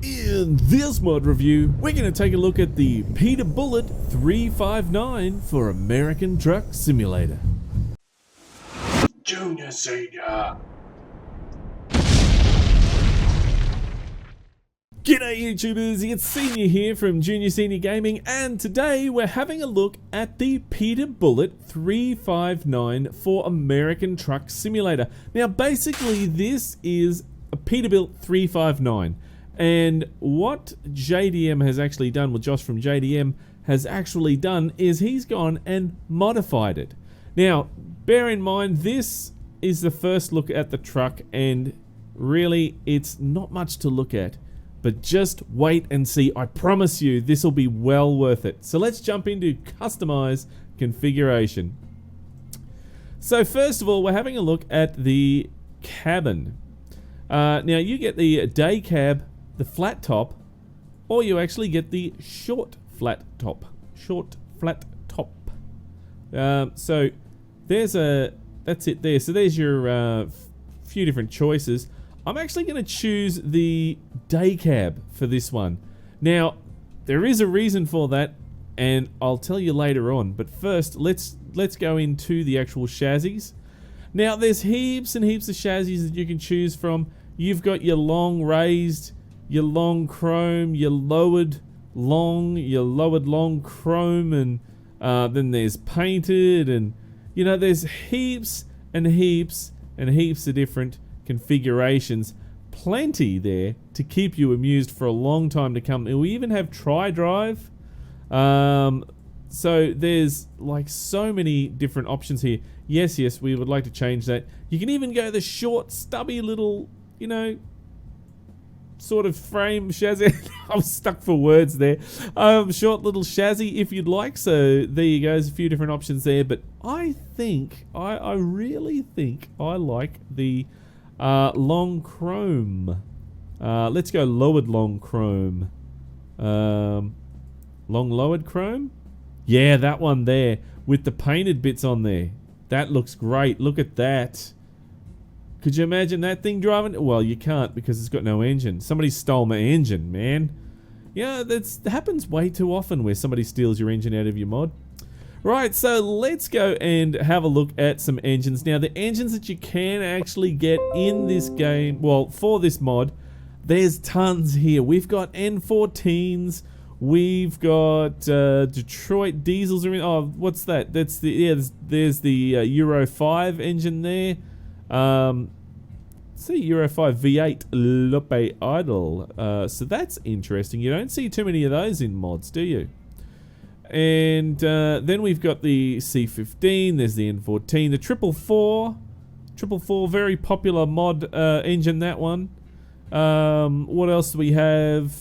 In this mod review, we're going to take a look at the PeterBullet 359 for American Truck Simulator. Junior, Senior. G'day YouTubers, it's Senior here from Junior Senior Gaming, and today we're having a look at the PeterBullet 359 for American Truck Simulator. Now basically this is a Peterbilt 359, and what JDM has actually done, well Josh from JDM has actually done, is he's gone and modified it. Now bear in mind this is the first look at the truck, and really it's not much to look at. But just wait and see. I promise you this will be well worth it. So let's jump into customize configuration. So first of all, we're having a look at the cabin. Now you get the day cab, the flat top, or you actually get the short flat top. Short flat top. So there's that's it there. So there's your few different choices. I'm actually going to choose the day cab for this one. Now, there is a reason for that, and I'll tell you later on. But first, let's go into the actual chassis. Now, there's heaps and heaps of chassis that you can choose from. You've got your long raised, your long chrome, your lowered long chrome, and then there's painted, and you know, there's heaps and heaps and heaps of different configurations, plenty there to keep you amused for a long time to come. And we even have tri-drive, so there's like so many different options here. Yes, we would like to change that. You can even go the short stubby little, you know, sort of frame chassis. I'm stuck for words there. Short little chassis if you'd like. So there you go, there's a few different options there, but I think I really think I like the long chrome. Let's go lowered long chrome. Long lowered chrome? Yeah, that one there with the painted bits on there. That looks great. Look at that. Could you imagine that thing driving? Well, you can't because it's got no engine. Somebody stole my engine, man. Yeah, that happens way too often where somebody steals your engine out of your mod. Right, so let's go and have a look at some engines. Now, the engines that you can actually get in this game, well, for this mod, there's tons here. We've got N14s, we've got Detroit diesels. Oh, what's that? That's the, yeah, there's the Euro 5 engine there. See, Euro 5 V8 Lope Idle. So that's interesting. You don't see too many of those in mods, do you? And then we've got the C15, there's the N14, the 444, very popular mod engine, that one. What else do we have?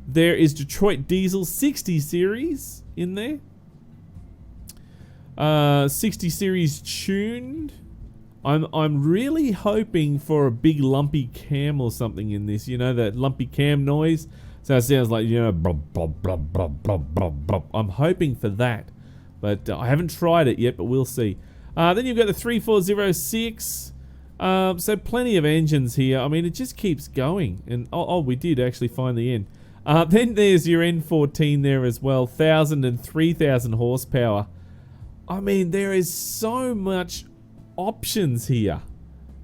There is Detroit Diesel 60 series in there. 60 series tuned. I'm really hoping for a big lumpy cam or something in this, you know, that lumpy cam noise. So it sounds like, you know, blub, blub, blub, blub, blub, blub, blub. I'm hoping for that, but I haven't tried it yet, but we'll see. Then you've got the 3406. So plenty of engines here. I mean, it just keeps going. And oh, we did actually find the end. Then there's your N14 there as well, 1,000 and 3,000 horsepower. I mean, there is so much options here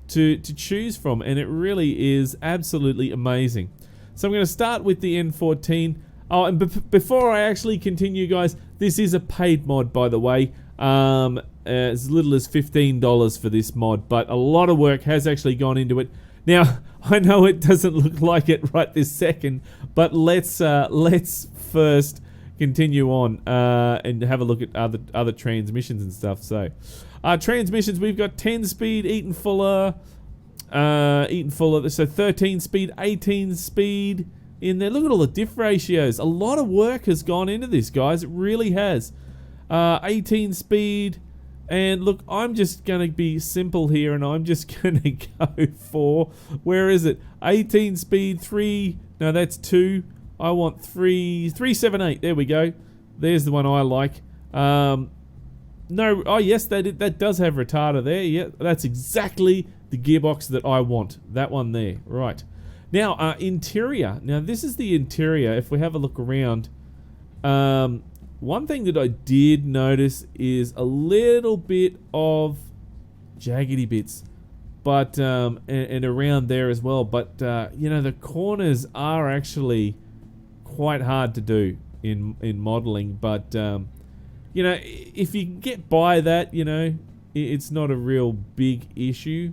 to choose from, and it really is absolutely amazing. So I'm going to start with the N14. Oh, and before I actually continue, guys, this is a paid mod, by the way. As little as $15 for this mod, but a lot of work has actually gone into it. Now, I know it doesn't look like it right this second, but let's first continue on and have a look at other transmissions and stuff. So, transmissions, we've got 10-speed Eaton Fuller. So 13 speed, 18 speed in there. Look at all the diff ratios. A lot of work has gone into this, guys. It really has. 18 speed, and look, I'm just gonna be simple here, and I'm just gonna go for, where is it? 18 speed, 3. No, that's 2. I want 378. There we go. There's the one I like. No, oh yes, that does have retarder there. Yeah, that's exactly the gearbox that I want. That one there. Right. Now, interior. Now, this is the interior. If we have a look around, one thing that I did notice is a little bit of jaggedy bits, but and around there as well. But you know, the corners are actually quite hard to do in modeling. But you know, if you can get by that, you know, it's not a real big issue.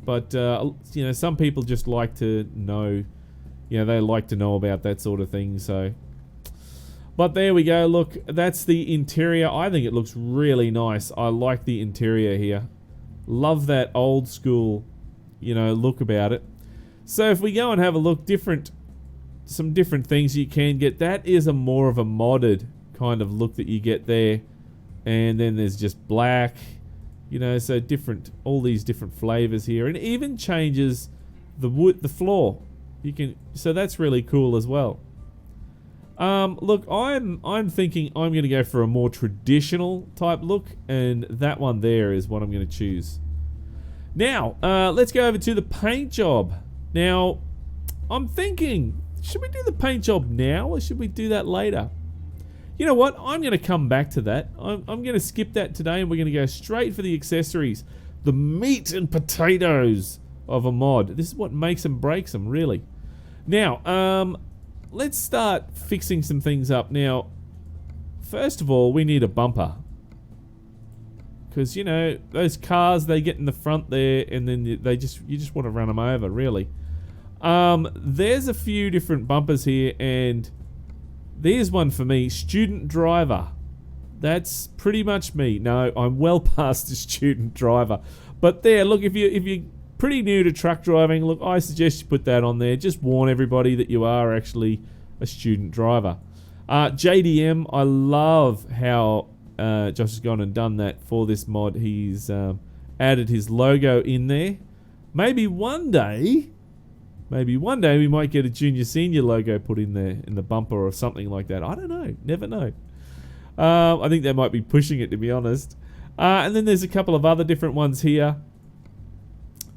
But you know, some people just like to know, you know, they like to know about that sort of thing. So, but there we go. Look, that's the interior. I think it looks really nice. I like the interior here. Love that old school, you know, look about it. So if we go and have a look, some different things you can get. That is a more of a modded kind of look that you get there. And then there's just black. You know, so different, all these different flavors here, and it even changes the wood, the floor. You can, so that's really cool as well. Look, I'm thinking I'm going to go for a more traditional type look, and that one there is what I'm going to choose. Now, let's go over to the paint job. Now, I'm thinking, should we do the paint job now, or should we do that later? You know what? I'm going to come back to that. I'm going to skip that today, and we're going to go straight for the accessories. The meat and potatoes of a mod. This is what makes and breaks them, really. Now, let's start fixing some things up. Now, first of all, we need a bumper. Because, you know, those cars, they get in the front there, and then you just want to run them over, really. There's a few different bumpers here, and there's one for me, student driver. That's pretty much me. No, I'm well past a student driver. But there, look, if you're pretty new to truck driving, look, I suggest you put that on there. Just warn everybody that you are actually a student driver. JDM, I love how Josh has gone and done that for this mod. He's added his logo in there. Maybe one day we might get a junior senior logo put in there in the bumper or something like that. I don't know. Never know. I think they might be pushing it, to be honest. And then there's a couple of other different ones here.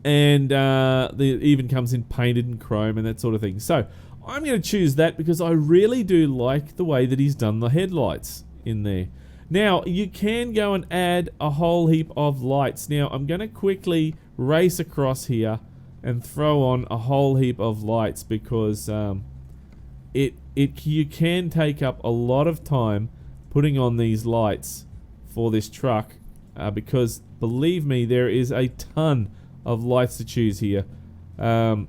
And it even comes in painted and chrome and that sort of thing. So I'm going to choose that because I really do like the way that he's done the headlights in there. Now, you can go and add a whole heap of lights. Now, I'm going to quickly race across here and throw on a whole heap of lights because you can take up a lot of time putting on these lights for this truck because believe me, there is a ton of lights to choose here. When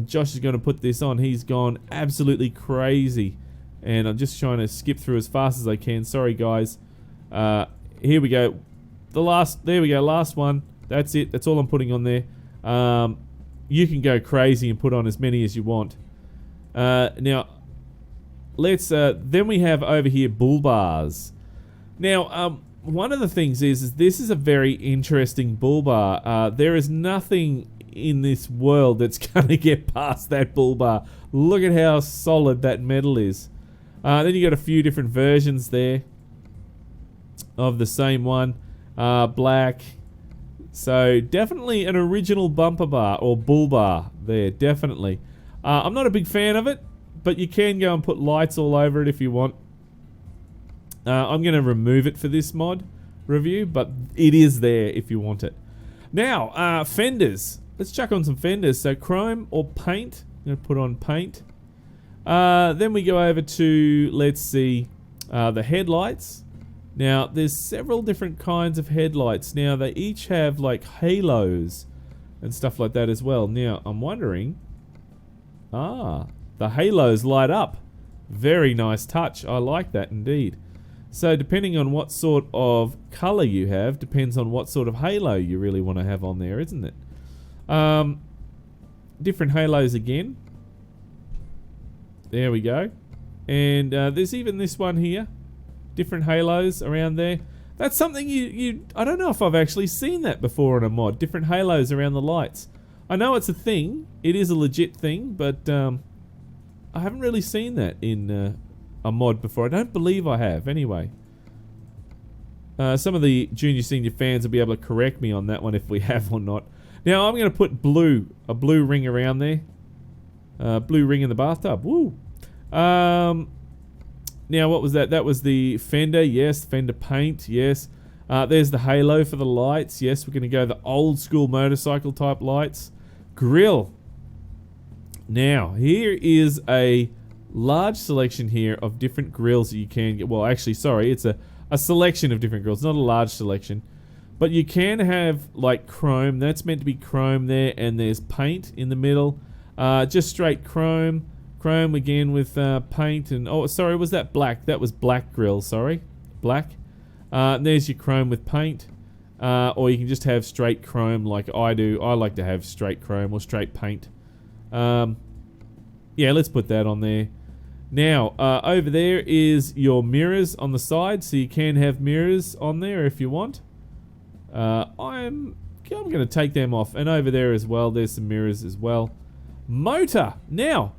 Josh is going to put this on, he's gone absolutely crazy, and I'm just trying to skip through as fast as I can. Sorry guys. Here we go. There we go, last one. That's it. That's all I'm putting on there. You can go crazy and put on as many as you want. Now, let's. Then we have over here bull bars. Now, one of the things is this is a very interesting bull bar. There is nothing in this world that's going to get past that bull bar. Look at how solid that metal is. Then you got a few different versions there of the same one. Black. So definitely an original bumper bar or bull bar there, definitely. I'm not a big fan of it, but you can go and put lights all over it if you want. I'm going to remove it for this mod review, but it is there if you want it. Now, fenders. Let's chuck on some fenders. So chrome or paint. I'm going to put on paint. Then we go over to, let's see, the headlights. Now, there's several different kinds of headlights. Now, they each have like halos and stuff like that as well. Now, I'm wondering, the halos light up. Very nice touch. I like that indeed. So, depending on what sort of color you have, depends on what sort of halo you really want to have on there, isn't it? Different halos again. There we go. And there's even this one here. Different halos around there. That's something I don't know if I've actually seen that before in a mod. Different halos around the lights. I know it's a thing. It is a legit thing, but I haven't really seen that in a mod before. I don't believe I have, anyway. Some of the junior senior fans will be able to correct me on that one if we have or not. Now I'm going to put a blue ring around there. Blue ring in the bathtub. Woo! Now what was that? That was the fender. Yes, fender paint. Yes. There's the halo for the lights. Yes, we're going to go the old school motorcycle type lights. Grill. Now, here is a large selection here of different grills that you can get. Well, actually, sorry, it's a selection of different grills, not a large selection. But you can have, like, chrome. That's meant to be chrome there, and there's paint in the middle. Just straight chrome. Chrome again with paint and... Oh, sorry, was that black? That was black grill, sorry. Black. There's your chrome with paint. Or you can just have straight chrome like I do. I like to have straight chrome or straight paint. Yeah, let's put that on there. Now, over there is your mirrors on the side, so you can have mirrors on there if you want. I'm going to take them off. And over there as well, there's some mirrors as well. Motor. Now,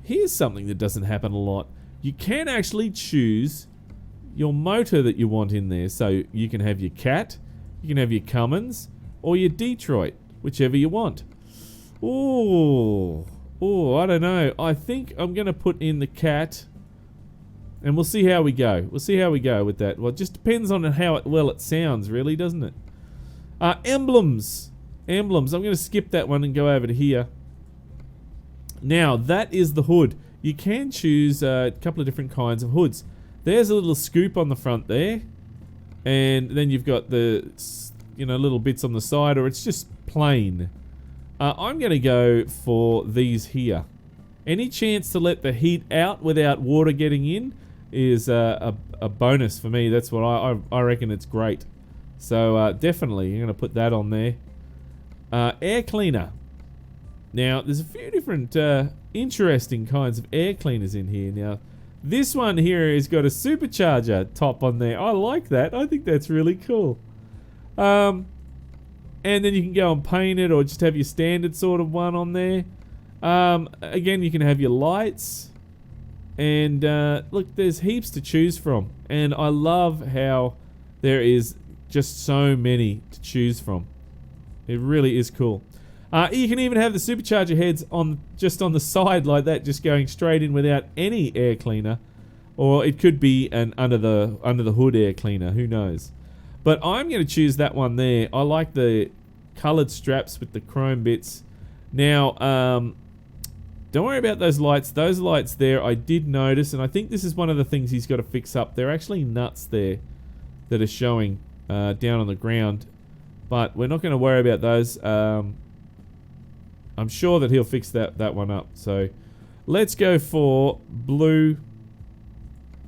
here's something that doesn't happen a lot. You can actually choose your motor that you want in there. So you can have your Cat, you can have your Cummins, or your Detroit, whichever you want. Oh, I don't know. I think I'm going to put in the Cat, and we'll see how we go. We'll see how we go with that. Well, it just depends on how it sounds, really, doesn't it? Emblems. Emblems. I'm going to skip that one and go over to here. Now, that is the hood. You can choose a couple of different kinds of hoods. There's a little scoop on the front there. And then you've got the, little bits on the side, or it's just plain. I'm going to go for these here. Any chance to let the heat out without water getting in is a bonus for me. That's what I reckon it's great. So definitely, I'm going to put that on there. Air cleaner. Now, there's a few different interesting kinds of air cleaners in here. Now, this one here has got a supercharger top on there. I like that. I think that's really cool. And then you can go and paint it or just have your standard sort of one on there. Again, you can have your lights. And look, there's heaps to choose from. And I love how there is just so many to choose from. It really is cool. You can even have the supercharger heads just on the side like that, just going straight in without any air cleaner. Or it could be an under the hood air cleaner, who knows. But I'm going to choose that one there. I like the coloured straps with the chrome bits. Now, don't worry about those lights. Those lights there I did notice, and I think this is one of the things he's got to fix up. There are actually nuts there that are showing down on the ground. But we're not going to worry about those. I'm sure that he'll fix that one up. So let's go for blue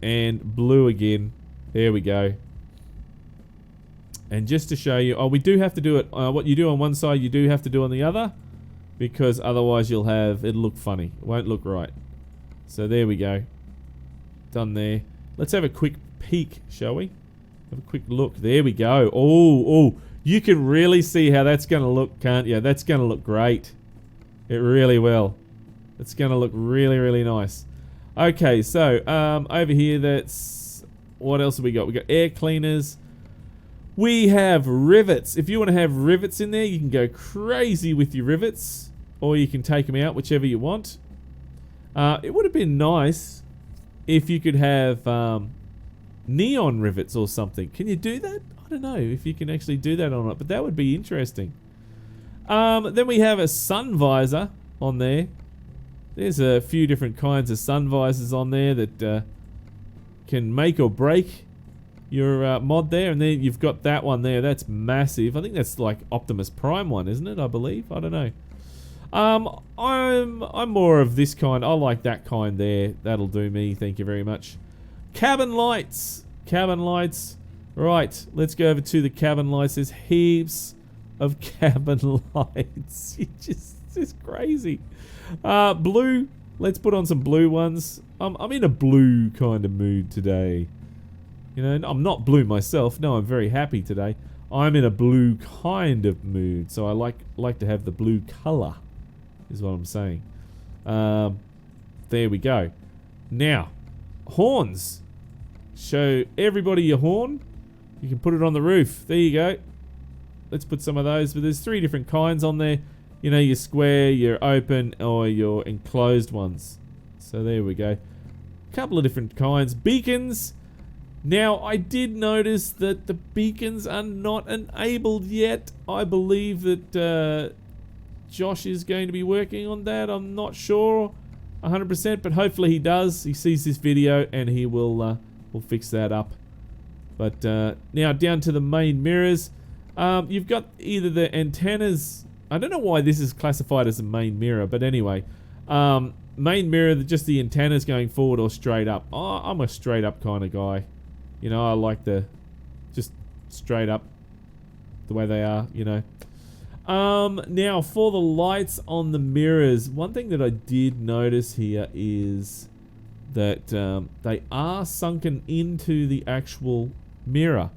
and blue again. There we go. And just to show you, we do have to do it. What you do on one side, you do have to do on the other, because otherwise it'll look funny. It won't look right. So there we go. Done there. Let's have a quick peek, shall we? Have a quick look. There we go. Oh, you can really see how that's going to look, can't you? That's going to look great. It really will. It's going to look really, really nice. Okay, so over here, that's... What else have we got? We got air cleaners. We have rivets. If you want to have rivets in there, you can go crazy with your rivets. Or you can take them out, whichever you want. It would have been nice if you could have neon rivets or something. Can you do that? I don't know if you can actually do that or not, but that would be interesting. Then we have a sun visor on there. There's a few different kinds of sun visors on there that can make or break your mod there. And then you've got that one there. That's massive. I think that's like Optimus Prime one, isn't it? I believe. I don't know. I'm more of this kind. I like that kind there. That'll do me. Thank you very much. Cabin lights. Cabin lights. Right. Let's go over to the cabin lights. There's heaps of cabin lights. It's just crazy. Blue. Let's put on some blue ones. I'm in a blue kind of mood today. You know, I'm not blue myself. No, I'm very happy today. I'm in a blue kind of mood, so I like to have the blue color, is what I'm saying. There we go. Now, horns. Show everybody your horn. You can put it on the roof. There you go. let's put some of those. But there's 3 different kinds on there. You know, your square, your open, or your enclosed ones. So there we go. Couple of different kinds. Beacons. Now, I did notice that the beacons are not enabled yet. I believe that Josh is going to be working on that. I'm not sure 100%, but hopefully he does. He sees this video and he will fix that up. But now down to the main mirrors. You've got either the antennas. I don't know why this is classified as a main mirror, but anyway. Main mirror, just the antennas going forward or straight up. Oh, I'm a straight up kind of guy. You know, I like the just straight up the way they are, you know. Now for the lights on the mirrors, one thing that I did notice here is that they are sunken into the actual mirror.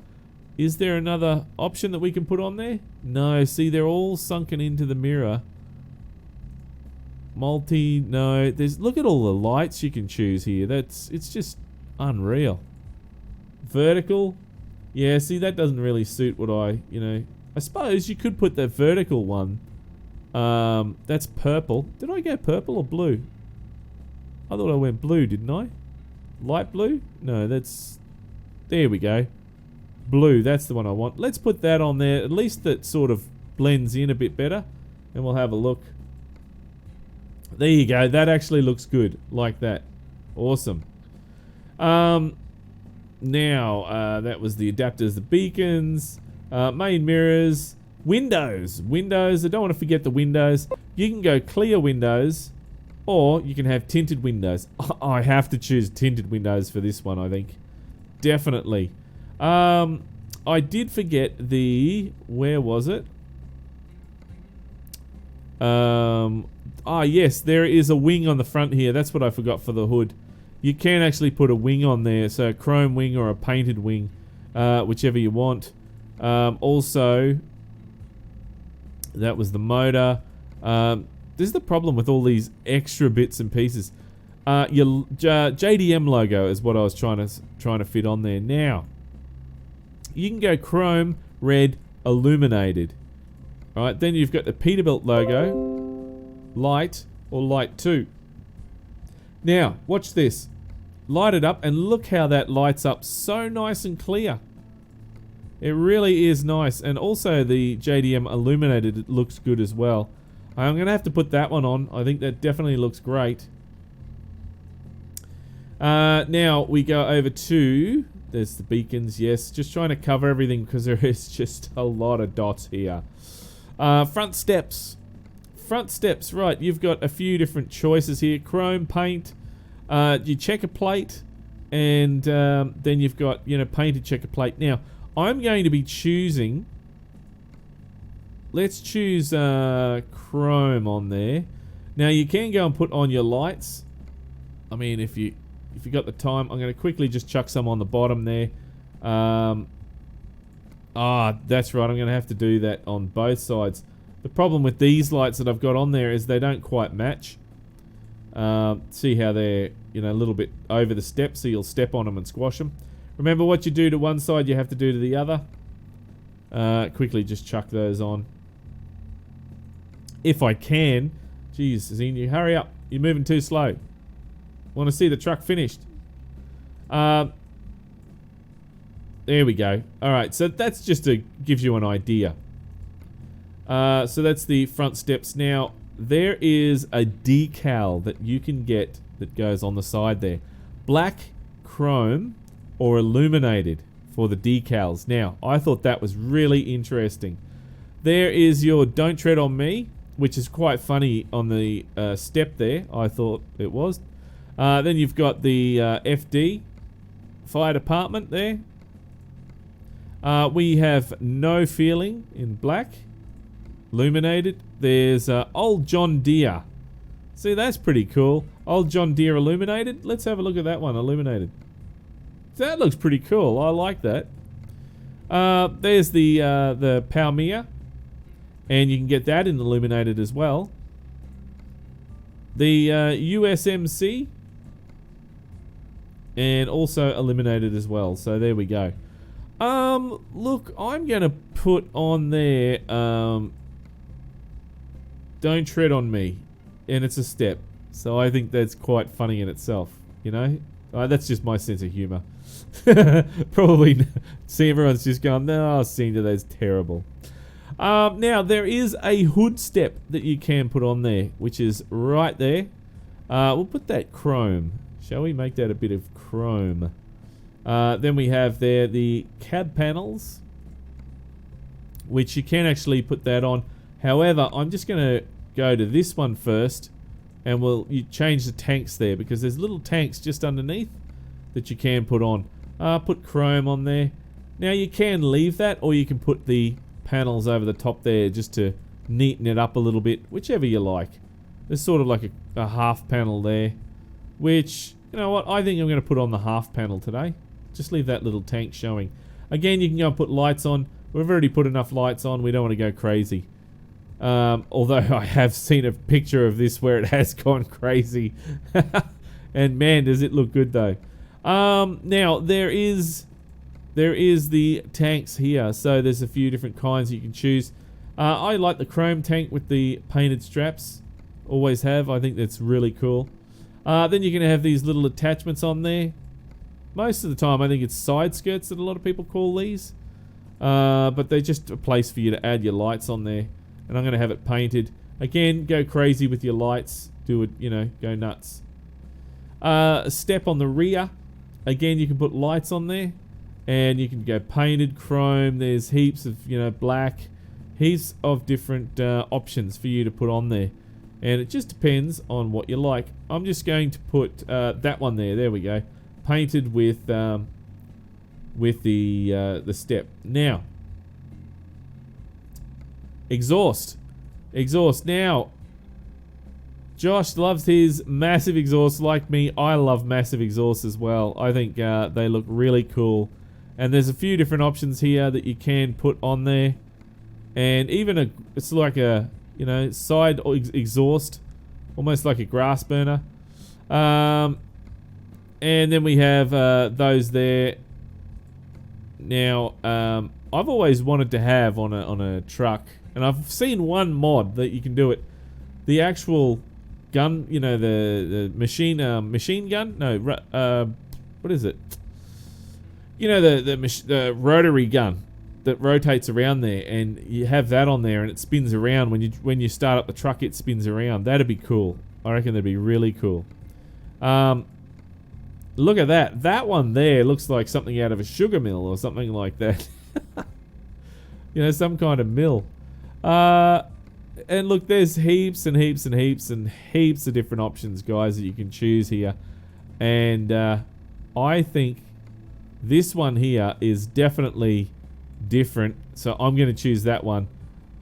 Is there another option that we can put on there? No, see, they're all sunken into the mirror. Multi, no. Look at all the lights you can choose here. It's just unreal. Vertical, yeah, see, that doesn't really suit what I suppose you could put that vertical one. That's purple. Did I go purple or blue? I thought I went blue, didn't I? Light blue? No, there we go. Blue, that's the one I want. Let's put that on there. At least that sort of blends in a bit better. And we'll have a look. There you go. That actually looks good. Like that. Awesome. Now, that was the adapters, the beacons, main mirrors, windows. Windows, I don't want to forget the windows. You can go clear windows, or you can have tinted windows. I have to choose tinted windows for this one, I think. Definitely. I did forget where was it? Yes, there is a wing on the front here. That's what I forgot for the hood. You can actually put a wing on there, so a chrome wing or a painted wing, whichever you want. Also, that was the motor. This is the problem with all these extra bits and pieces. Your JDM logo is what I was trying to fit on there. Now, you can go chrome, red, illuminated. All right, then you've got the Peterbilt logo, light or light 2. Now, watch this. Light it up and look how that lights up so nice and clear. It really is nice. And also the JDM illuminated, it looks good as well. I'm going to have to put that one on. I think that definitely looks great. Now we go over to, there's the beacons, yes. Just trying to cover everything because there is just a lot of dots here. Front steps. Front steps, right. You've got a few different choices here. Chrome, paint, your checker plate, and then you've got, painted checker plate. Now, I'm going to be choosing, let's choose chrome on there. Now, you can go and put on your lights. I mean, if you got the time, I'm going to quickly just chuck some on the bottom there. That's right. I'm going to have to do that on both sides. The problem with these lights that I've got on there is they don't quite match. See how they're, a little bit over the step, so you'll step on them and squash them. Remember, what you do to one side, you have to do to the other. Quickly just chuck those on. If I can. Jeez, Zine, hurry up. You're moving too slow. Want to see the truck finished. There we go. Alright, so that's just to give you an idea. So that's the front steps. Now, there is a decal that you can get that goes on the side there. Black, chrome, or illuminated for the decals. Now, I thought that was really interesting. There is your Don't Tread on Me, which is quite funny on the step there. I thought it was. Then you've got the FD, Fire Department there. We have No Feeling in black. Illuminated. There's Old John Deere. See, that's pretty cool. Old John Deere illuminated. Let's have a look at that one, illuminated. That looks pretty cool. I like that. There's the Palmia, and you can get that in illuminated as well. The USMC, and also illuminated as well. So there we go. Look, I'm gonna put on there, don't tread on me, and it's a step. So I think that's quite funny in itself, you know? That's just my sense of humor. Probably, see, everyone's just going, no, seeing that that's terrible. Now, there is a hood step that you can put on there, which is right there. We'll put that chrome. Shall we make that a bit of chrome? Then we have there the Cad Panels, which you can actually put that on. However, I'm just going to go to this one first, and you change the tanks there, because there's little tanks just underneath that you can put on. Put chrome on there. Now you can leave that, or you can put the panels over the top there just to neaten it up a little bit, whichever you like. There's sort of like a half panel there, which, you know what, I think I'm going to put on the half panel today. Just leave that little tank showing. Again, you can go and put lights on. We've already put enough lights on. We don't want to go crazy. Although I have seen a picture of this where it has gone crazy. And man, does it look good though. Now, there is the tanks here. So there's a few different kinds you can choose. I like the chrome tank with the painted straps. Always have. I think that's really cool. Then you can have these little attachments on there. Most of the time, I think it's side skirts that a lot of people call these. But they're just a place for you to add your lights on there. And I'm going to have it painted. Again, go crazy with your lights. Do it, you know, go nuts. A step on the rear. Again, you can put lights on there. And you can go painted, chrome. There's heaps of, you know, black. Heaps of different options for you to put on there. And it just depends on what you like. I'm just going to put that one there. There we go. Painted with the step. Now, exhaust. Now, Josh loves his massive exhaust like me. I love massive exhausts as well. I think they look really cool. And there's a few different options here that you can put on there. And even it's like a, you know, side exhaust, almost like a grass burner. And then we have those there. Now, I've always wanted to have on a truck, and I've seen one mod that you can do it. The actual gun, you know, the machine gun. No, what is it? You know, the rotary gun that rotates around there, and you have that on there, and it spins around when you start up the truck. It spins around. That'd be cool. I reckon that'd be really cool. Look at that. That one there looks like something out of a sugar mill or something like that. You know, some kind of mill. And look, there's heaps and heaps and heaps and heaps of different options, guys, that you can choose here. And I think this one here is definitely different. So I'm going to choose that one.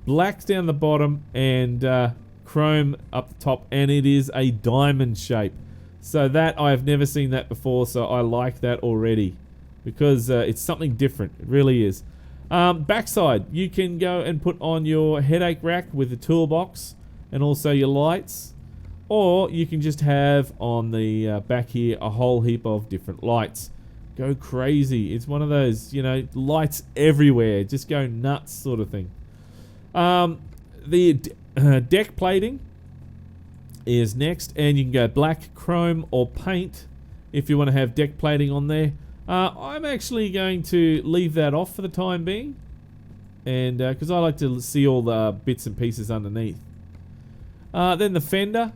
Black's down the bottom and chrome up the top. And it is a diamond shape. So that, I have never seen that before, so I like that already. Because it's something different, it really is. Backside, you can go and put on your headache rack with the toolbox and also your lights. Or you can just have on the back here a whole heap of different lights. Go crazy. It's one of those, you know, lights everywhere. Just go nuts sort of thing. The deck plating is next, and you can go black, chrome, or paint if you want to have deck plating on there. I'm actually going to leave that off for the time being, and because I like to see all the bits and pieces underneath. Then the fender.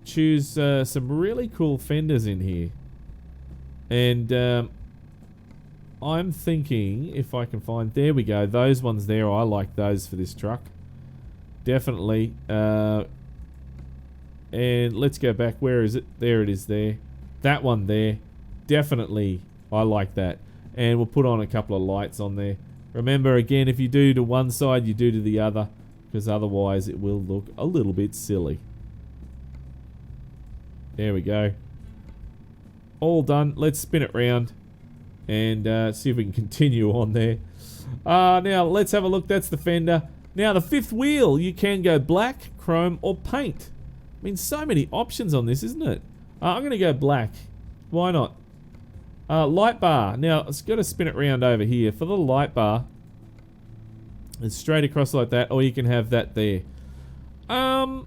Choose some really cool fenders in here, and I'm thinking if I can find, there we go, those ones there. I like those for this truck, definitely. And let's go back. Where is it? There it is there. That one there. Definitely, I like that. And we'll put on a couple of lights on there. Remember, again, if you do to one side, you do to the other, because otherwise it will look a little bit silly. There we go. All done. Let's spin it round and see if we can continue on there. Now, let's have a look. That's the fender. Now, the fifth wheel, you can go black, chrome, or paint. I mean, so many options on this, isn't it? I'm going to go black. Why not? Light bar. Now, it's got to spin it around over here. For the light bar, it's straight across like that, or you can have that there. I'm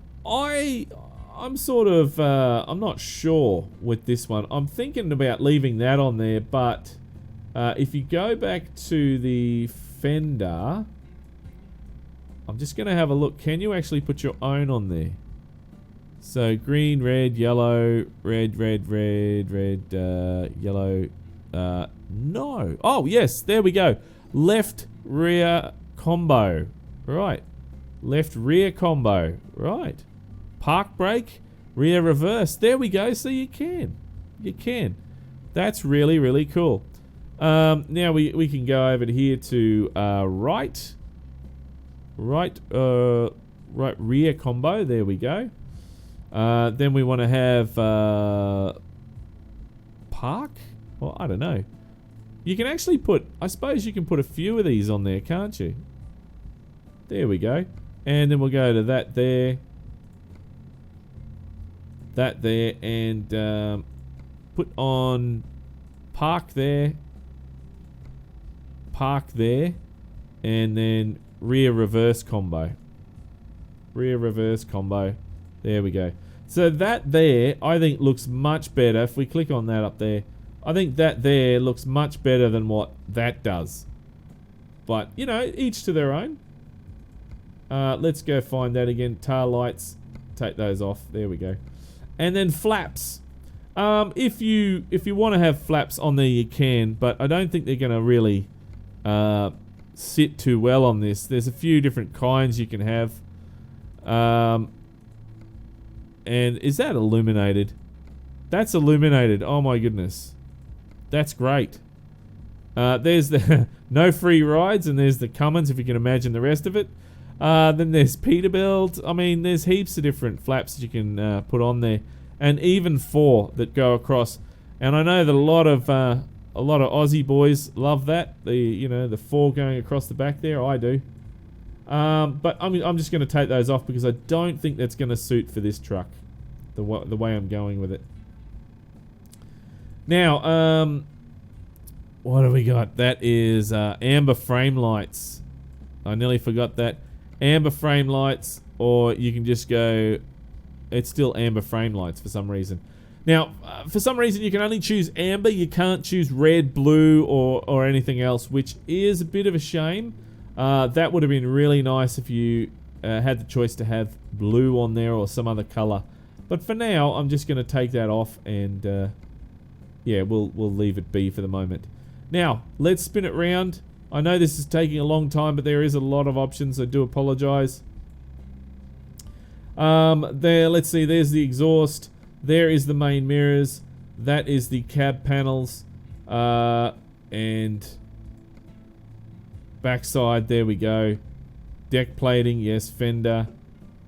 sort of, I'm not sure with this one. I'm thinking about leaving that on there, but if you go back to the fender, I'm just going to have a look. Can you actually put your own on there? So green, red, yellow, red, yellow. No. Oh, yes. There we go. Left, rear combo. Right. Left, rear combo. Right. Park brake, rear reverse. There we go. So you can. You can. That's really, really cool. Now we can go over to here to right rear combo. There we go. Then we want to have park. Well, I don't know. You can actually put, I suppose you can put a few of these on there, can't you? There we go. And then we'll go to that there, and put on park there, and then rear reverse combo. Rear reverse combo. There we go. So that there, I think, looks much better. If we click on that up there, I think that there looks much better than what that does. But, you know, each to their own. Let's go find that again. Tail lights. Take those off. There we go. And then flaps. If you want to have flaps on there, you can. But I don't think they're going to really sit too well on this. There's a few different kinds you can have. And is that illuminated? That's illuminated. Oh my goodness. That's great. There's the no free rides, and there's the Cummins, if you can imagine the rest of it. Then there's Peterbilt. I mean, there's heaps of different flaps that you can put on there, and even 4 that go across. And I know that a lot of Aussie boys love that. The 4 going across the back there. I do. But I'm just going to take those off because I don't think that's going to suit for this truck, the way I'm going with it. Now, what do we got? That is amber frame lights. I nearly forgot that. Amber frame lights, or you can just go, it's still amber frame lights for some reason. Now, for some reason you can only choose amber, you can't choose red, blue, or anything else, which is a bit of a shame. That would have been really nice if you had the choice to have blue on there or some other color. But for now, I'm just going to take that off, and yeah, we'll leave it be for the moment. Now, let's spin it round. I know this is taking a long time, but there is a lot of options. I do apologize. There, let's see, there's the exhaust. There is the main mirrors. That is the cab panels. And backside, there we go. Deck plating, yes. Fender.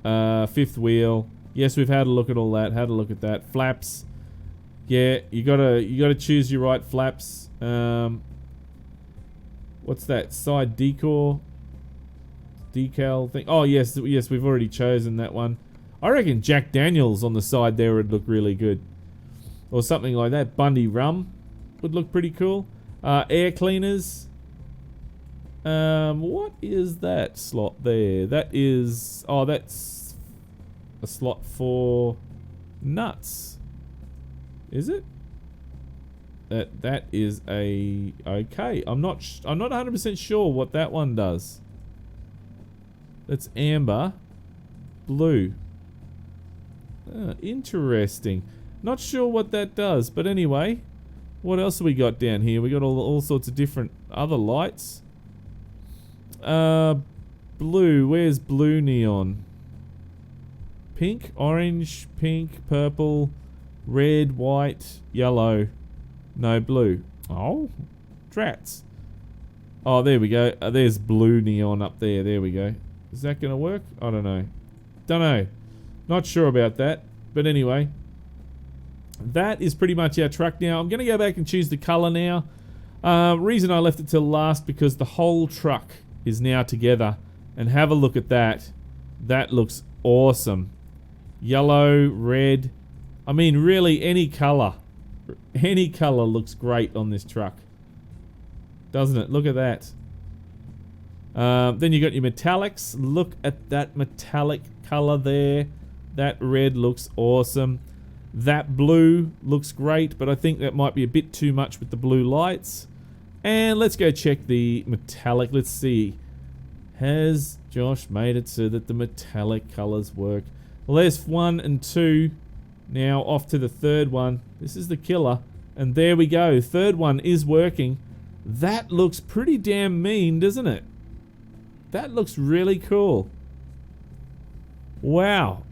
Fifth wheel. Yes, we've had a look at all that. Had a look at that. Flaps. Yeah, you gotta choose your right flaps. What's that? Side decal thing. Oh yes, we've already chosen that one. I reckon Jack Daniels on the side there would look really good, or something like that. Bundy Rum would look pretty cool. Air cleaners. What is that slot there? That is, oh, that's a slot for nuts. Is it? That is a, okay. I'm not 100% sure what that one does. That's amber, blue. Interesting. Not sure what that does, but anyway, what else have we got down here? We got all sorts of different other lights. Blue. Where's blue neon? Pink, orange, pink, purple, red, white, yellow. No blue. Oh, drats. Oh, there we go. There's blue neon up there. There we go. Is that going to work? I don't know. Don't know. Not sure about that. But anyway, that is pretty much our truck now. I'm going to go back and choose the color now. Reason I left it till last, because the whole truck is now together. And have a look at that. That looks awesome. Yellow, red. I mean, really any color. Any color looks great on this truck, doesn't it? Look at that. Then you got your metallics. Look at that metallic color there. That red looks awesome. That blue looks great, but I think that might be a bit too much with the blue lights. And let's go check the metallic. Let's see. Has Josh made it so that the metallic colors work? Well, there's 1 and 2. Now off to the third one. This is the killer. And there we go. Third one is working. That looks pretty damn mean, doesn't it? That looks really cool. Wow.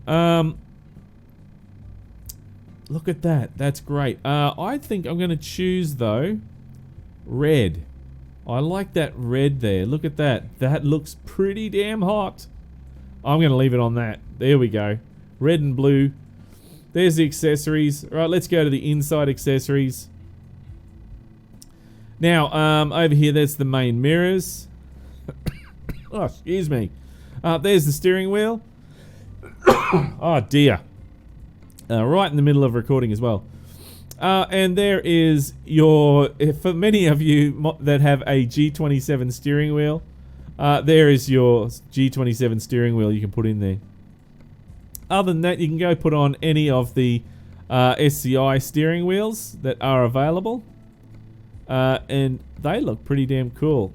Look at that. That's great. I think I'm going to choose, though, red. I like that red there. Look at that. That looks pretty damn hot. I'm going to leave it on that. There we go. Red and blue. There's the accessories. All right, let's go to the inside accessories. Now, over here, there's the main mirrors. Oh, excuse me. There's the steering wheel. Oh, dear. Right in the middle of recording as well. And there is your, for many of you that have a G27 steering wheel, there is your G27 steering wheel you can put in there. Other than that, you can go put on any of the SCI steering wheels that are available. And they look pretty damn cool.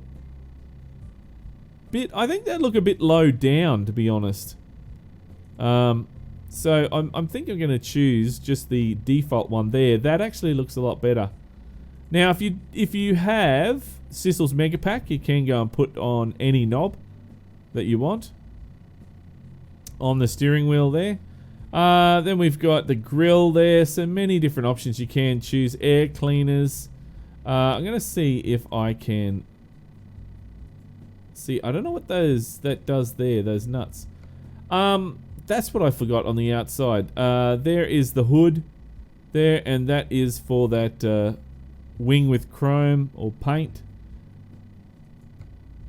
I think they look a bit low down, to be honest. So I'm thinking I'm going to choose just the default one there. That actually looks a lot better. Now, if you have Sissel's Mega Pack, you can go and put on any knob that you want on the steering wheel there. Then we've got the grill there. So many different options you can choose. Air cleaners. I'm going to see if I can see. I don't know what that does there, those nuts. That's what I forgot on the outside. There is the hood there, and that is for that wing with chrome or paint.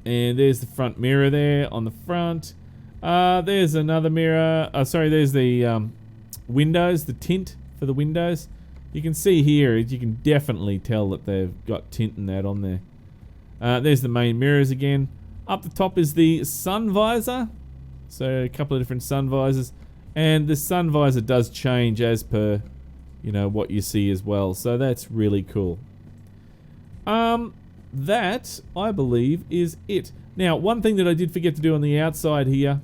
And there's the front mirror there on the front. There's another mirror. Sorry, there's the windows, the tint for the windows. You can see here, you can definitely tell that they've got tint and that on there. There's the main mirrors again. Up the top is the sun visor. So a couple of different sun visors. And the sun visor does change as per, you know, what you see as well. So that's really cool. That, I believe, is it. Now, one thing that I did forget to do on the outside here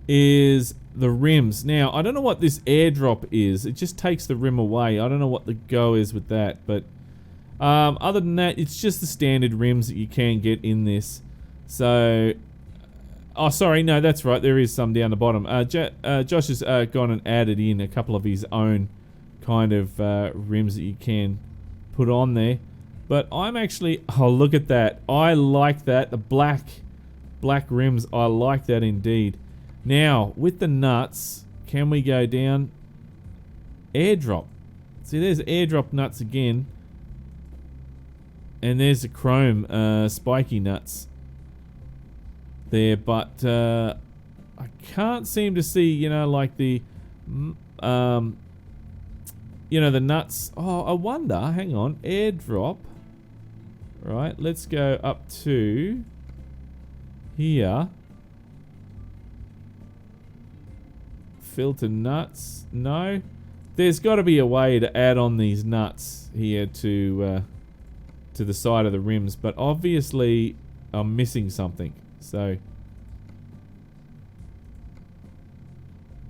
is the rims. Now, I don't know what this airdrop is. It just takes the rim away. I don't know what the go is with that. But other than that, it's just the standard rims that you can get in this. So, oh, sorry. No, that's right. There is some down the bottom. Josh has gone and added in a couple of his own kind of rims that you can put on there. But I'm actually... Oh, look at that. I like that. The black rims. I like that indeed. Now, with the nuts, can we go down? Airdrop. See, there's airdrop nuts again. And there's the chrome spiky nuts there. But I can't seem to see, you know, like the... you know, the nuts. Oh, I wonder. Hang on. Airdrop. Right, let's go up to here. Filter nuts. No. There's got to be a way to add on these nuts here to the side of the rims, but obviously I'm missing something. So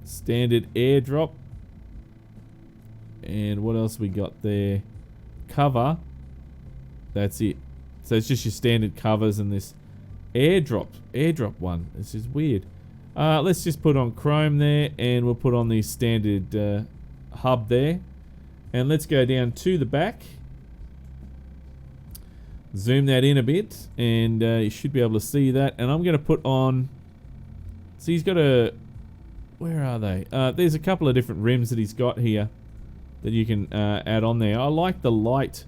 standard airdrop. And what else we got there? Cover. That's it. So it's just your standard covers and this airdrop one. This is weird. Let's just put on chrome there, and we'll put on the standard hub there. And let's go down to the back. Zoom that in a bit, and you should be able to see that. And I'm going to put on... So he's got a... Where are they? There's a couple of different rims that he's got here that you can add on there. I like the light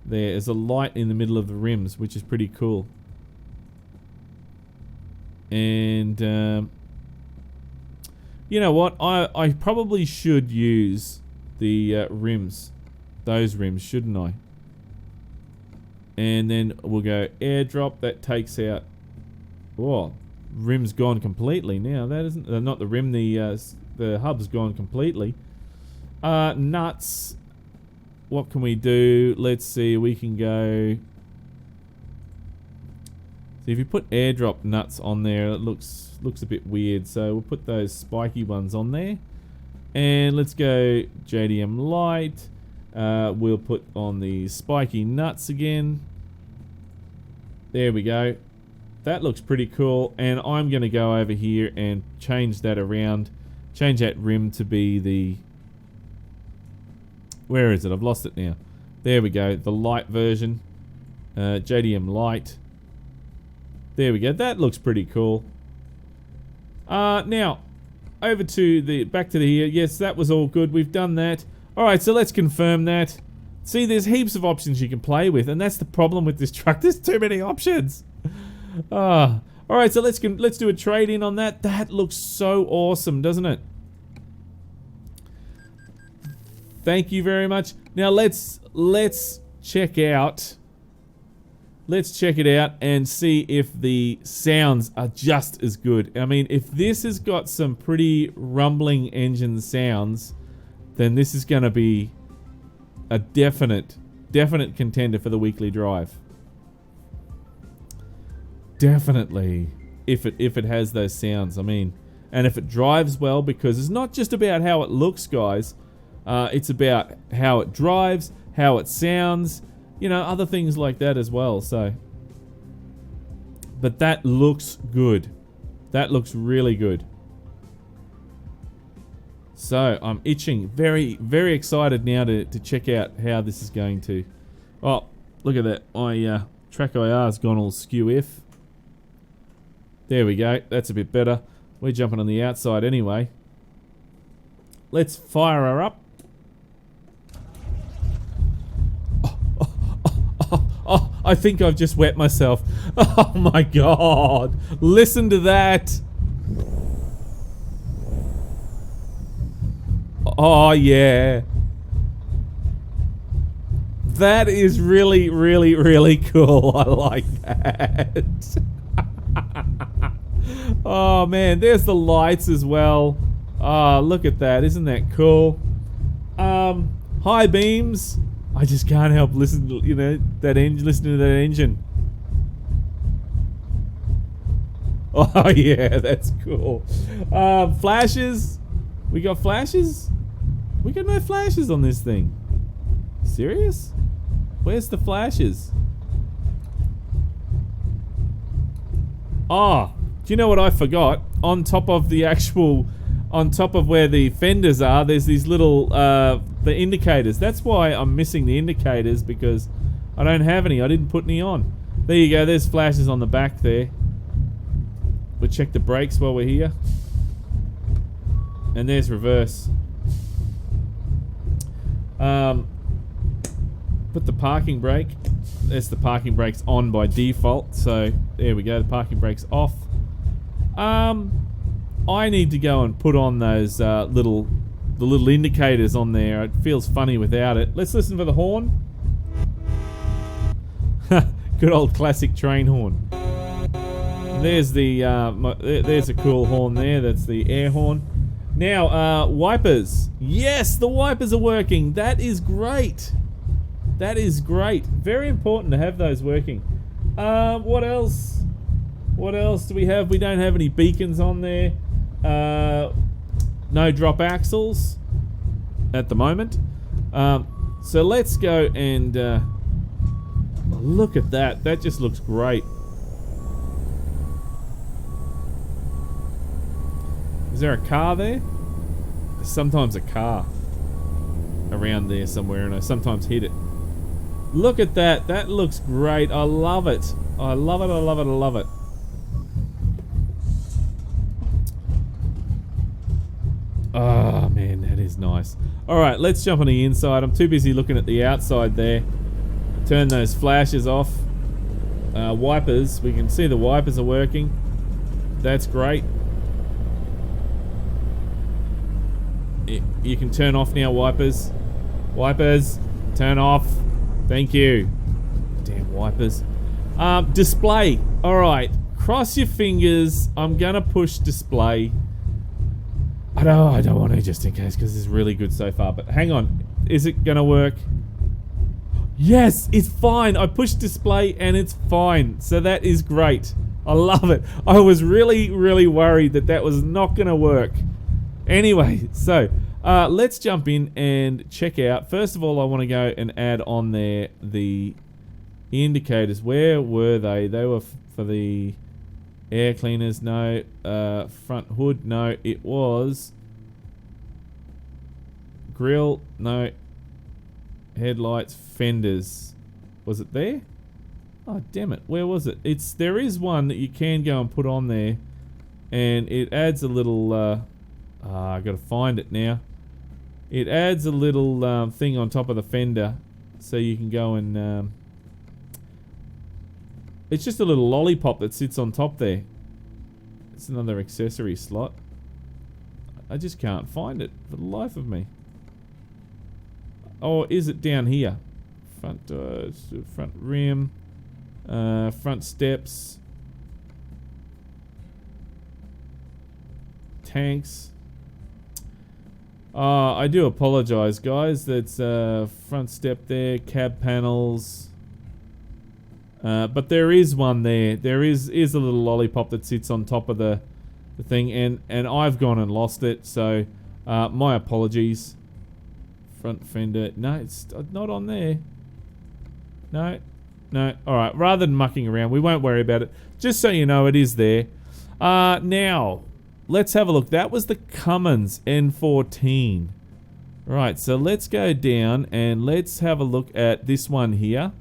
there. There's a light in the middle of the rims, which is pretty cool. And you know what? I probably should use the rims. Those rims, shouldn't I? And then we'll go airdrop. That takes out... Oh, rim's gone completely now. That isn't... not the rim, the hub's gone completely. Nuts. What can we do? Let's see, we can go... See, if you put airdrop nuts on there, it looks a bit weird. So we'll put those spiky ones on there. And let's go JDM light. We'll put on the spiky nuts again. There we go. That looks pretty cool. And I'm going to go over here and change that around. Change that rim to be the... Where is it? I've lost it now. There we go. The light version. JDM light. There we go. That looks pretty cool. Now, over to the... Back to the here. Yes, that was all good. We've done that. Alright, so let's confirm that. See, there's heaps of options you can play with, and that's the problem with this truck. There's too many options. Alright, so let's do a trade-in on that. That looks so awesome, doesn't it? Thank you very much. Now let's check out. Let's check it out and see if the sounds are just as good. I mean, if this has got some pretty rumbling engine sounds, then this is going to be a definite contender for the weekly drive. Definitely, if it has those sounds. I mean, and if it drives well, because it's not just about how it looks, guys. It's about how it drives, how it sounds, you know, other things like that as well. So, but that looks good. That looks really good. So I'm itching, very, very excited now to check out how this is going to... Oh, look at that. My track IR's gone all skew if. There we go. That's a bit better. We're jumping on the outside anyway. Let's fire her up. Oh, I think I've just wet myself. Oh my god. Listen to that. Oh yeah. That is really, really, really cool. I like that. Oh man, there's the lights as well. Oh, look at that. Isn't that cool? High beams. I just can't help listening to, you know, listening to that engine. Oh yeah, that's cool. Flashes. We got flashes? We got no flashes on this thing. Serious? Where's the flashes? Oh, do you know what I forgot? On top of the actual... On top of where the fenders are, there's these little, the indicators. That's why I'm missing the indicators, because I don't have any. I didn't put any on. There you go. There's flashes on the back there. We'll check the brakes while we're here. And there's reverse. Put the parking brake. There's the parking brakes on by default. So, there we go. The parking brake's off. I need to go and put on those the little indicators on there. It feels funny without it. Let's listen for the horn. Good old classic train horn. There's the there's a cool horn there. That's the air horn. Now wipers. Yes, the wipers are working. That is great. That is great. Very important to have those working. What else? What else do we have? We don't have any beacons on there. No drop axles at the moment. So let's go and look at that. That just looks great. Is there a car there? There's sometimes a car around there somewhere, and I sometimes hit it. Look at that. That looks great. I love it. I love it. I love it. I love it. Oh man, that is nice. Alright, let's jump on the inside. I'm too busy looking at the outside there. Turn those flashes off. Wipers, we can see the wipers are working. That's great. You can turn off now, wipers. Wipers, turn off. Thank you. Damn wipers. Display. Alright. Cross your fingers. I'm gonna push display. I don't want to, just in case, because it's really good so far. But hang on. Is it gonna work? Yes, it's fine. I pushed display and it's fine. So that is great. I love it. I was really, really worried that that was not gonna work. Anyway, so let's jump in and check out. First of all, I want to go and add on there the indicators. Where were they? They were for the air cleaners. No. Front hood. No. It was grill. No. Headlights. Fenders. Was it there? Oh, damn it. Where was it? There is one that you can go and put on there. And it adds a little... I gotta find it now. It adds a little thing on top of the fender, so you can go and. It's just a little lollipop that sits on top there. It's another accessory slot. I just can't find it for the life of me. Or is it down here? Front rim, front steps, tanks. I do apologize, guys. That's front step there, cab panels. But there is one there. There is a little lollipop that sits on top of the thing, and I've gone and lost it. So my apologies. Front fender. No, it's not on there. No. All right. Rather than mucking around, we won't worry about it. Just so you know, it is there. Now. Let's have a look. That was the Cummins N14. Right, so let's go down and let's have a look at this one here.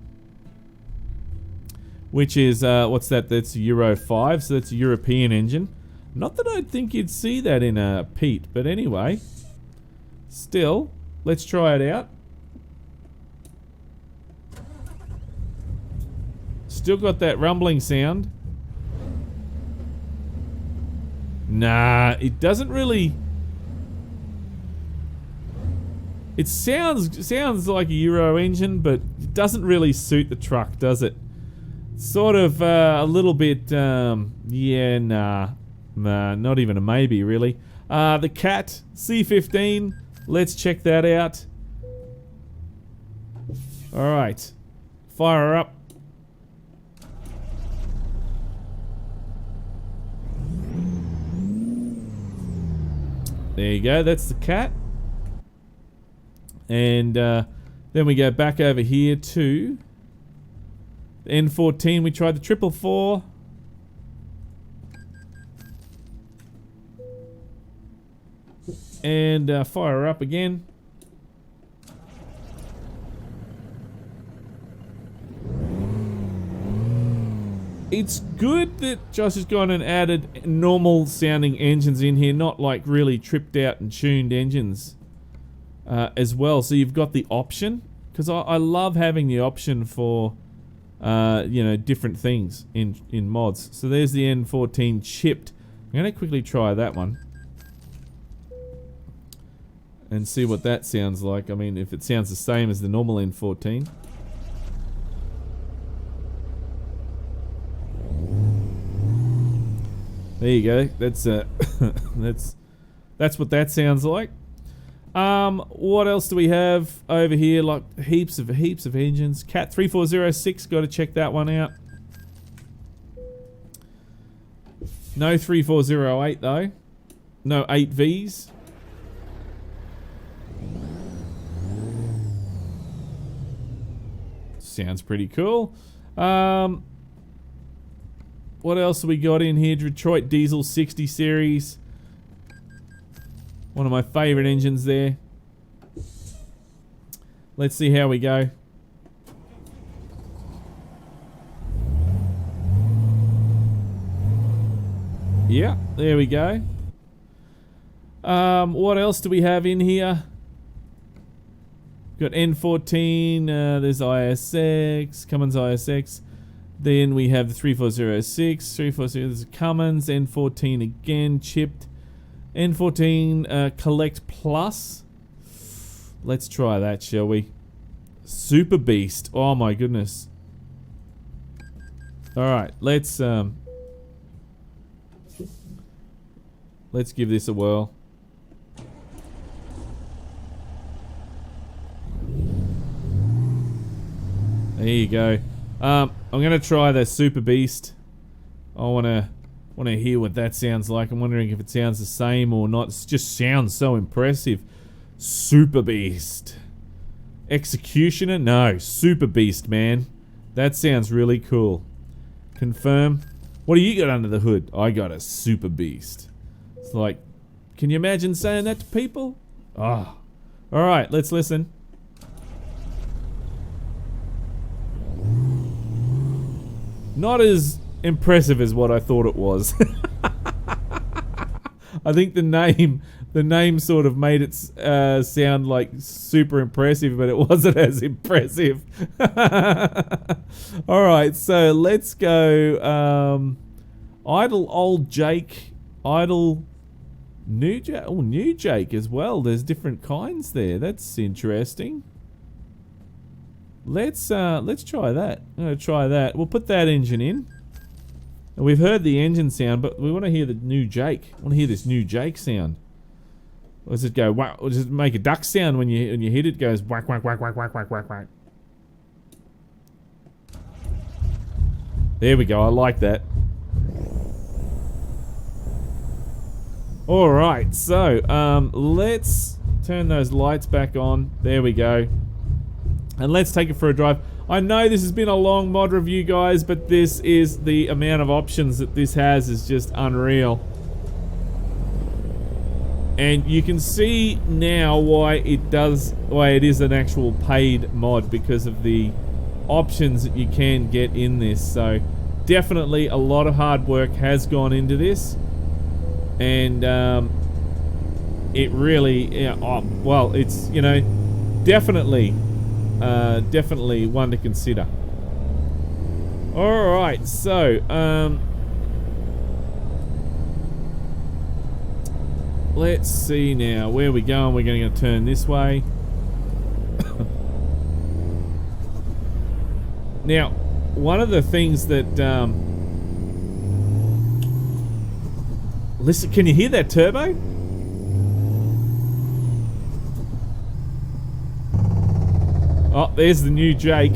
Which is, what's that? That's Euro 5, so that's a European engine. Not that I'd think you'd see that in a Pete, but anyway. Still, let's try it out. Still got that rumbling sound. Nah, it doesn't really... It sounds like a Euro engine, but it doesn't really suit the truck, does it? Sort of a little bit, yeah, nah, not even a maybe, really. The Cat C15, let's check that out. Alright, fire her up. There you go, that's the Cat. And then we go back over here to the N14. We tried the 444. And fire her up again. It's good that Josh has gone and added normal sounding engines in here, not like really tripped out and tuned engines as well. So you've got the option, because I love having the option for you know, different things in mods. So there's the N14 chipped. I'm going to quickly try that one and see what that sounds like. I mean, if it sounds the same as the normal N14. There you go. That's that's what that sounds like. What else do we have over here? Like heaps of engines. Cat 3406. Got to check that one out. No 3408 though. No 8Vs. Sounds pretty cool. What else have we got in here? Detroit Diesel 60 series. One of my favorite engines there. Let's see how we go. Yeah, there we go. What else do we have in here? Got N14, there's ISX, Cummins ISX. Then we have the 3406, 340, there's a Cummins, N14 again, chipped. N14 Collect Plus. Let's try that, shall we? Super Beast. Oh my goodness. Alright, let's give this a whirl. There you go. I'm gonna try the Super Beast. I wanna hear what that sounds like. I'm wondering if it sounds the same or not. It just sounds so impressive. Super Beast. Executioner? No, Super Beast, man. That sounds really cool. Confirm. What do you got under the hood? I got a Super Beast. It's like, can you imagine saying that to people? Ah. Oh. Alright, let's listen. Not as impressive as what I thought it was. I think the name sort of made it sound like super impressive, but it wasn't as impressive. Alright, so let's go Idle Old Jake, Idle New Jake, oh, New Jake as well. There's different kinds there. That's interesting. Let's try that. I'm gonna try that. We'll put that engine in. And we've heard the engine sound, but we want to hear the New Jake. I want to hear this New Jake sound. Or does it go whack? Or does it make a duck sound when you hit it? It goes whack whack whack whack whack whack whack whack. There we go. I like that. All right. So let's turn those lights back on. There we go. And let's take it for a drive. I know this has been a long mod review, guys, but this is the amount of options that this has is just unreal. And you can see now why it is an actual paid mod, because of the options that you can get in this. So definitely a lot of hard work has gone into this, and it really, yeah, well, it's, you know, definitely one to consider. Alright, so let's see now. Where are we going? We're going to turn this way. Now, one of the things that listen, can you hear that turbo? Oh, there's the New Jake.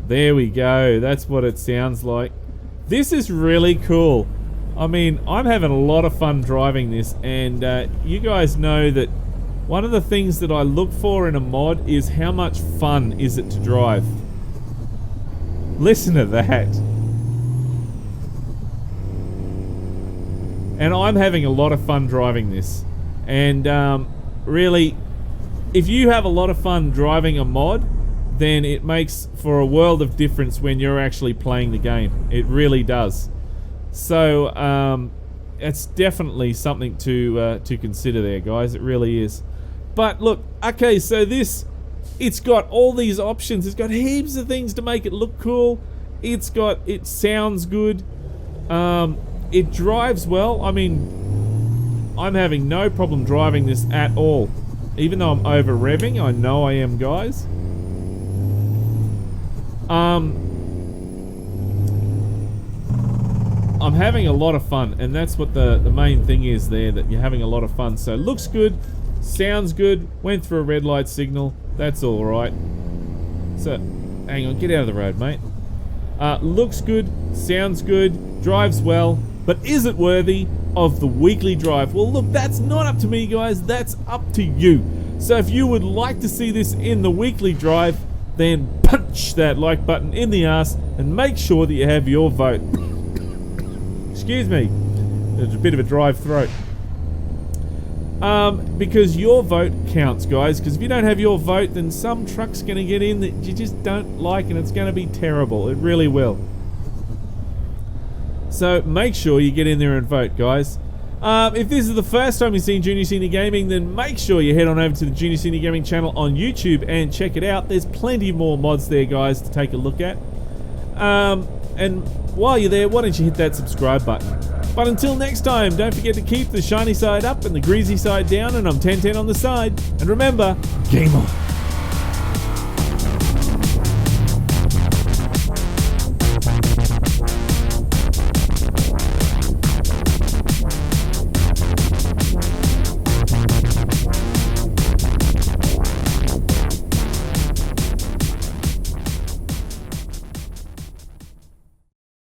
There we go. That's what it sounds like. This is really cool. I mean, I'm having a lot of fun driving this, and you guys know that one of the things that I look for in a mod is how much fun is it to drive. Listen to that. And I'm having a lot of fun driving this. And really, if you have a lot of fun driving a mod, then it makes for a world of difference when you're actually playing the game. It really does. So it's definitely something to consider there, guys. It really is. But look, okay, so this, it's got all these options. It's got heaps of things to make it look cool. It sounds good. It drives well. I mean, I'm having no problem driving this at all. Even though I'm over revving, I know I am, guys. I'm having a lot of fun, and that's what the main thing is there, that you're having a lot of fun. So looks good, sounds good, went through a red light signal, that's all right. So, hang on, get out of the road, mate. Looks good, sounds good, drives well, but is it worthy of the weekly drive? Well, look, that's not up to me, guys, that's up to you. So if you would like to see this in the weekly drive, then punch that like button in the arse and make sure that you have your vote. Excuse me, there's a bit of a dry throat. Because your vote counts, guys, because if you don't have your vote, then some truck's going to get in that you just don't like, and it's going to be terrible. It really will. So make sure you get in there and vote, guys. If this is the first time you've seen Junior Senior Gaming, then make sure you head on over to the Junior Senior Gaming channel on YouTube and check it out. There's plenty more mods there, guys, to take a look at. And while you're there, why don't you hit that subscribe button? But until next time, don't forget to keep the shiny side up and the greasy side down, and I'm 1010 on the side. And remember, game on.